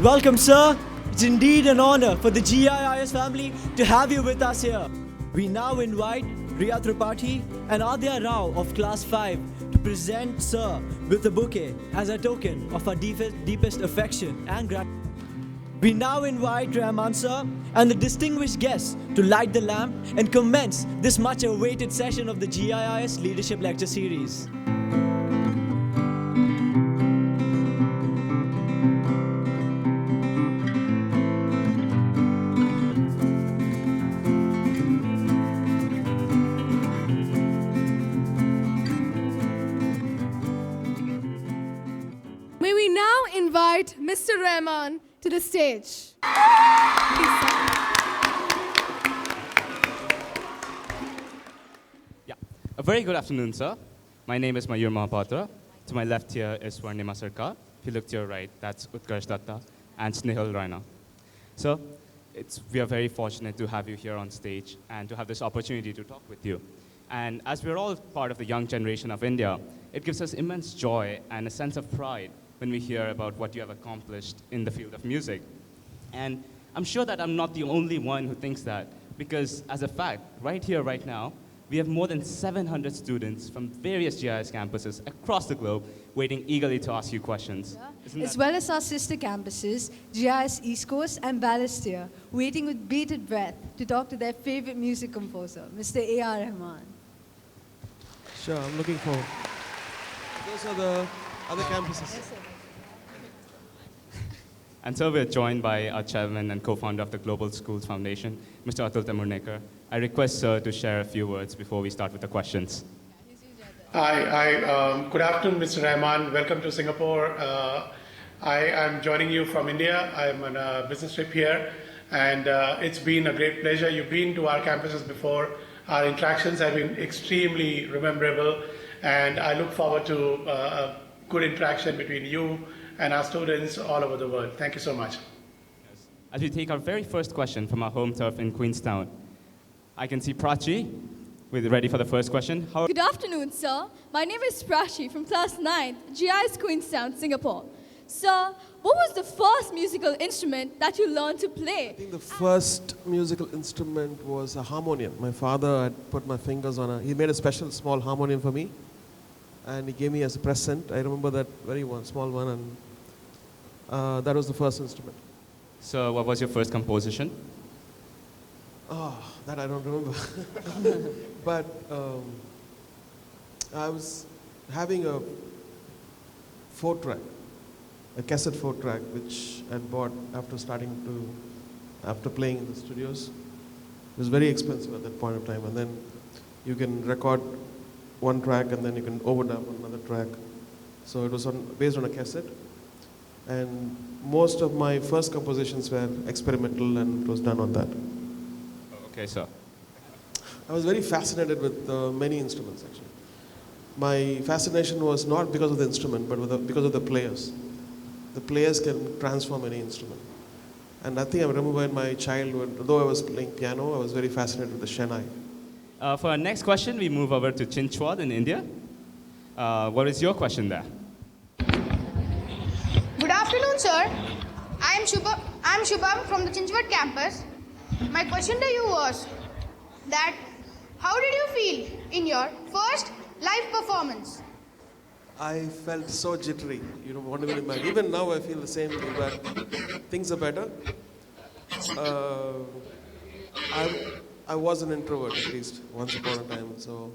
Welcome, sir. It's indeed an honor for the GIIS family to have you with us here. We now invite Riya Tripathi and Adya Rao of Class 5 to present Sir with a bouquet as a token of our deepest affection and gratitude. We now invite Rahman sir and the distinguished guests to light the lamp and commence this much awaited session of the GIIS Leadership Lecture Series. May we now invite Mr. Rahman to the stage. A very good afternoon, sir. My name is Mayur Mahapatra. To my left here is Swarnima Sarkar. If you look to your right, that's Utkarsh Datta and Snehal Raina. So, we are very fortunate to have you here on stage and to have this opportunity to talk with you. And as we're all part of the young generation of India, it gives us immense joy and a sense of pride when we hear about what you have accomplished in the field of music. And I'm sure that I'm not the only one who thinks that, because as a fact, right here, right now, we have more than 700 students from various GIIS campuses across the globe waiting eagerly to ask you questions. As well as our sister campuses, GIIS East Coast and Balestier, waiting with bated breath to talk to their favorite music composer, Mr. A.R. Rahman. Sure, I'm looking forward. Those are the other campuses. Yes, sir. And so we're joined by our chairman and co-founder of the Global Schools Foundation, Mr. Atul Temurnikar. I request Sir to share a few words before we start with the questions. Hi, good afternoon, Mr. Rahman. Welcome to Singapore. I am joining you from India. I'm on a business trip here, and it's been a great pleasure. You've been to our campuses before. Our interactions have been extremely memorable, and I look forward to a good interaction between you and our students all over the world. Thank you so much. As we take our very first question from our home turf in Queenstown, I can see Prachi. We're ready for the first question. Good afternoon, sir. My name is Prachi from Class 9, GIIS Queenstown, Singapore. Sir, what was the first musical instrument that you learned to play? I think the first musical instrument was a harmonium. My father had put my fingers on he made a special small harmonium for me, and he gave me as a present. I remember that small one, and that was the first instrument. So what was your first composition? Oh, that I don't remember. But I was having a 4-track, a cassette 4-track, which I bought after playing in the studios. It was very expensive at that point of time, and then you can record one track and then you can overdub on another track. So it was based on a cassette, and most of my first compositions were experimental, and it was done on that. Okay, sir. I was very fascinated with many instruments, actually. My fascination was not because of the instrument, but because of the players. The players can transform any instrument. And I think I remember in my childhood, although I was playing piano, I was very fascinated with the Shehnai. For our next question, we move over to Chinchwad in India. What is your question there? Good afternoon, sir. I am Shubham from the Chinchwad campus. My question to you was that how did you feel in your first live performance? I felt so jittery, you don't want to even imagine. Even now I feel the same thing, but things are better. I was an introvert, at least once upon a time, so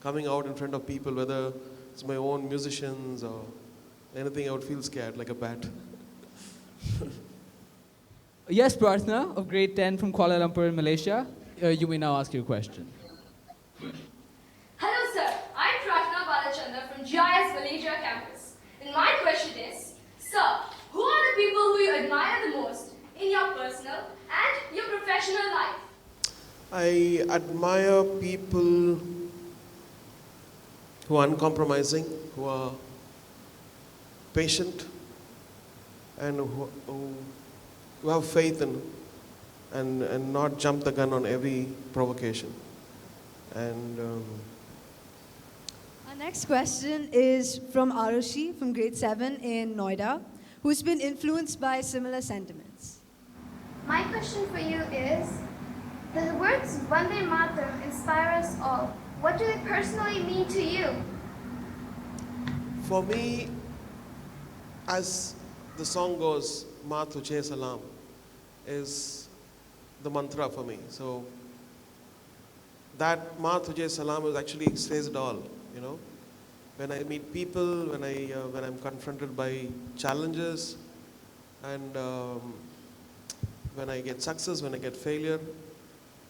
coming out in front of people, whether it's my own musicians or anything, I would feel scared like a bat. Yes, Prarthna of grade 10 from Kuala Lumpur in Malaysia. You may now ask your question. Hello, sir. I'm Prarthna Balachandra from GIIS Malaysia campus. And my question is, sir, who are the people who you admire the most in your personal and your professional life? I admire people who are uncompromising, who are patient, and who have faith and not jump the gun on every provocation. And Our next question is from Arushi from grade 7 in Noida, who's been influenced by similar sentiments. My question for you is, the words Vande Mataram inspire us all. What do they personally mean to you? For me, as the song goes, Ma Tujhe Salam is the mantra for me. So that Ma Tujhe Salam is actually says it all, you know. When I meet people, when I'm confronted by challenges, and when I get success, when I get failure,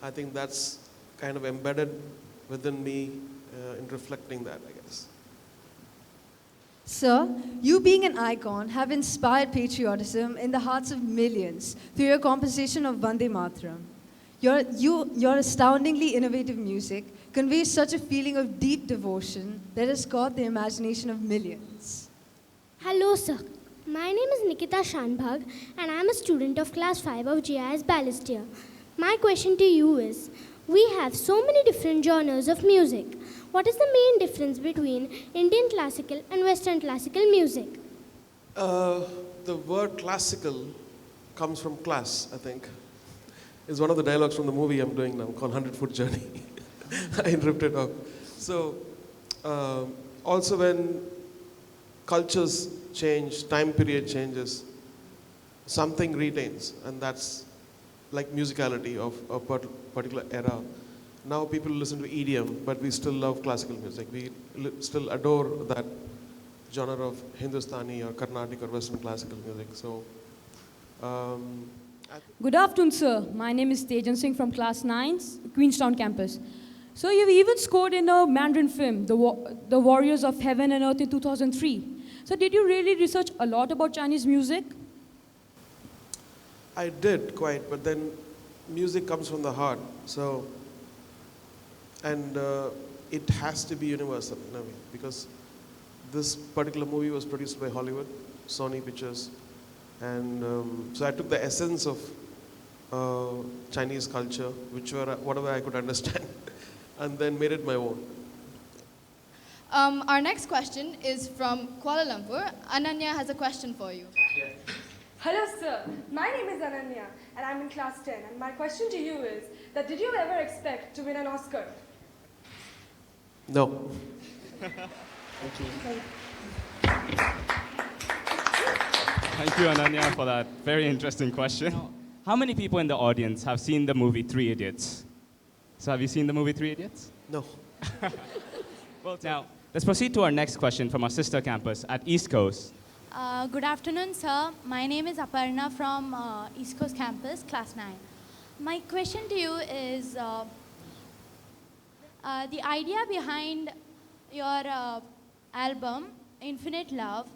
I think that's kind of embedded within me in reflecting that, I guess. Sir, you being an icon have inspired patriotism in the hearts of millions through your composition of Vande Mataram. Your astoundingly innovative music conveys such a feeling of deep devotion that has caught the imagination of millions. Hello, sir. My name is Nikita Shanbhag, and I am a student of Class 5 of GIIS Balestier. My question to you is, we have so many different genres of music. What is the main difference between Indian classical and Western classical music? The word classical comes from class, I think. It's one of the dialogues from the movie I'm doing now called 100-Foot Journey. I ripped it off. So, also when cultures change, time period changes, something retains, and that's like musicality of a particular era. Now people listen to EDM, but we still love classical music. We still adore that genre of Hindustani or Carnatic or Western classical music. So, Good afternoon, sir. My name is Tejan Singh from Class 9's Queenstown campus. So you've even scored in a Mandarin film, The Warriors of Heaven and Earth in 2003. So did you really research a lot about Chinese music? I did quite, but then music comes from the heart. So, and it has to be universal in a way, because this particular movie was produced by Hollywood, Sony Pictures, and so I took the essence of Chinese culture, whatever I could understand, and then made it my own. Our next question is from Kuala Lumpur. Ananya has a question for you. Hello, sir. My name is Ananya, and I'm in class 10. And my question to you is that did you ever expect to win an Oscar? No. Thank you. Thank you, Ananya, for that very interesting question. How many people in the audience have seen the movie Three Idiots? So have you seen the movie Three Idiots? No. Well, now, let's proceed to our next question from our sister campus at East Coast. Good afternoon, sir. My name is Aparna from East Coast Campus, Class 9. My question to you is the idea behind your album, Infinite Love.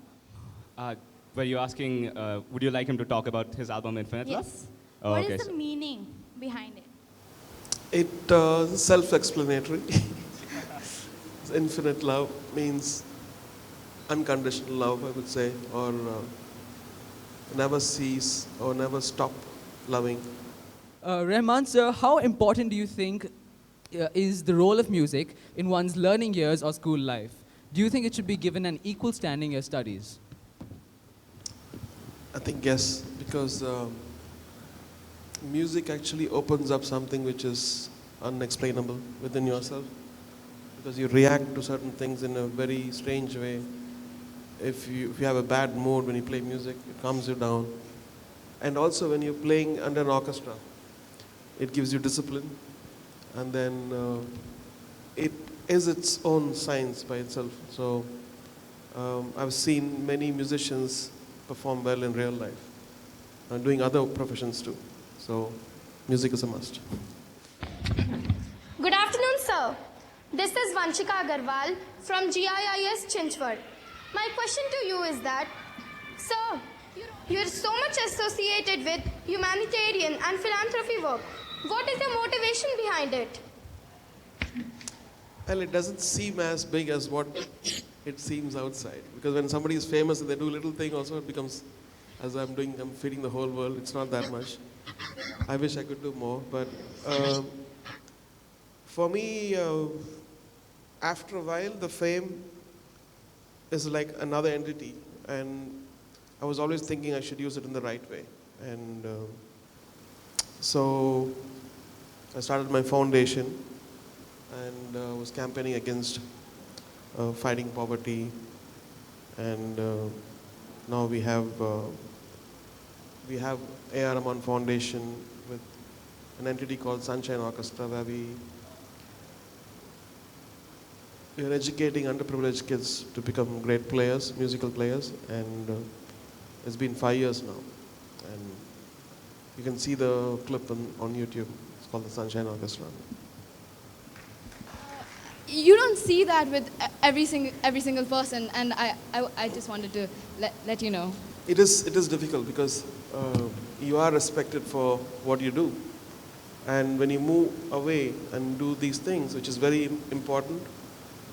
Were you asking, would you like him to talk about his album Infinite Love? Yes. Oh, What okay, is the meaning behind it? It's self-explanatory. Infinite love means unconditional love, I would say, or never cease or never stop loving. Rahman, sir, how important do you think is the role of music in one's learning years or school life? Do you think it should be given an equal standing as studies? I think yes, because music actually opens up something which is unexplainable within yourself, because you react to certain things in a very strange way. If you have a bad mood when you play music, it calms you down. And also when you're playing under an orchestra, it gives you discipline, and then it is its own science by itself. So I've seen many musicians perform well in real life, and doing other professions too. So music is a must. Good afternoon, sir. This is Vanshika Agarwal from GIIS Chinchwad. My question to you is that, sir, you are so much associated with humanitarian and philanthropy work. What is your motivation behind it? Well, it doesn't seem as big as what it seems outside. Because when somebody is famous and they do little thing also, it becomes, as I'm feeding the whole world, it's not that much. I wish I could do more, but for me, after a while, the fame is like another entity, and I was always thinking I should use it in the right way. And so I started my foundation and was campaigning against fighting poverty. And now we have A.R. Rahman Foundation with an entity called Sunshine Orchestra, where we are educating underprivileged kids to become great players, musical players, and it's been 5 years now. And you can see the clip on YouTube. It's called the Sunshine Orchestra. You don't see that with every single person, and I just wanted to let you know. It is difficult because you are respected for what you do. And when you move away and do these things, which is very important,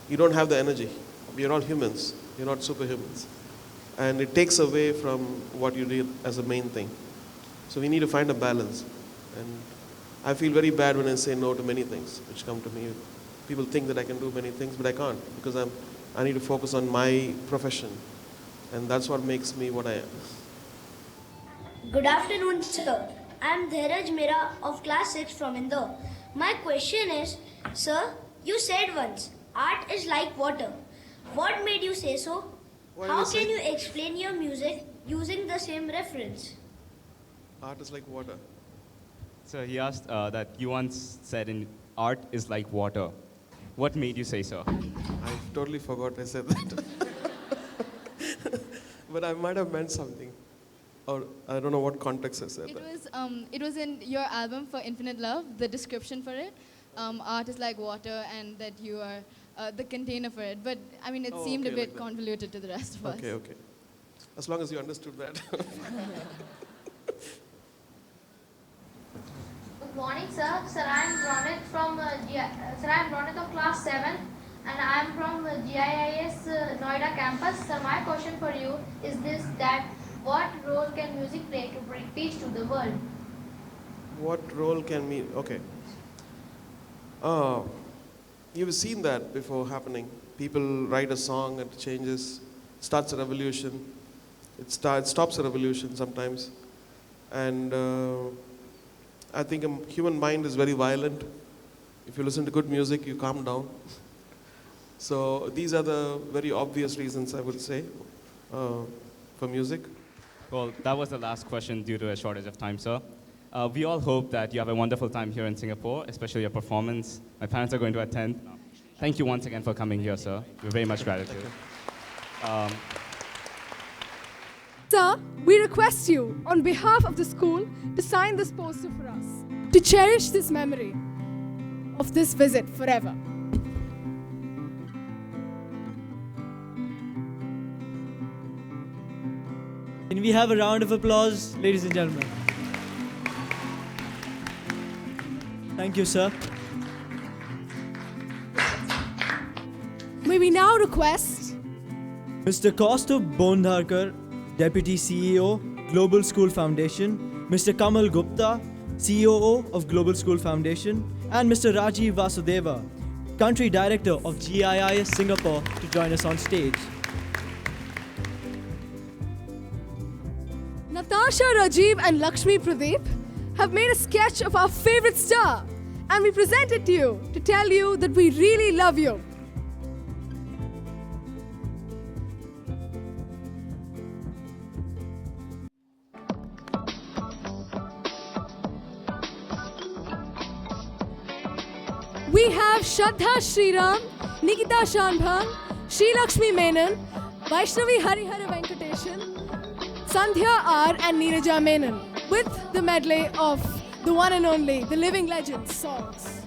you don't have the energy. We are all humans. You're not superhumans. And it takes away from what you did as a main thing. So we need to find a balance. And I feel very bad when I say no to many things which come to me. People think that I can do many things, but I can't because I need to focus on my profession. And that's what makes me what I am. Good afternoon, sir. I am Dheeraj Mira of class 6 from Indore. My question is, sir, you said once, art is like water. What made you say so? How can you explain your music using the same reference? Art is like water. So he asked that you once said in art is like water. What made you say so? I totally forgot I said that. But I might have meant something. Or I don't know what context I said that. It was in your album for Infinite Love, the description for it. Art is like water, and that you are the container for it. But I mean, it seemed a bit like convoluted to the rest of us. Okay. As long as you understood that. Good morning, sir. Sir, I am Ronit of class 7, and I am from GIIS Noida campus. Sir, my question for you is this: that what role can music play to bring peace to the world? What role can me? Okay. You've seen that before happening. People write a song, it changes, starts a revolution. It stops a revolution sometimes. And I think a human mind is very violent. If you listen to good music, you calm down. So these are the very obvious reasons, I would say, for music. Well, that was the last question due to a shortage of time, sir. We all hope that you have a wonderful time here in Singapore, especially your performance. My parents are going to attend. Thank you once again for coming here, sir. We're very much gratitude. Sir, we request you, on behalf of the school, to sign this poster for us, to cherish this memory of this visit forever. Can we have a round of applause, ladies and gentlemen? Thank you, sir. May we now request Mr. Kaustubh Bondharkar, Deputy CEO, Global School Foundation, Mr. Kamal Gupta, COO of Global School Foundation, and Mr. Rajiv Vasudeva, Country Director of GIIS Singapore, to join us on stage. Natasha, Rajiv, and Lakshmi Pradeep have made a sketch of our favorite star, and we present it to you to tell you that we really love you. We have Shraddha Sriram, Nikita Shanbhang, Sri Lakshmi Menon, Vaishnavi Harihara Venkateshan, Sandhya R. and Neeraja Menon with the medley of the one and only, the Living Legends songs.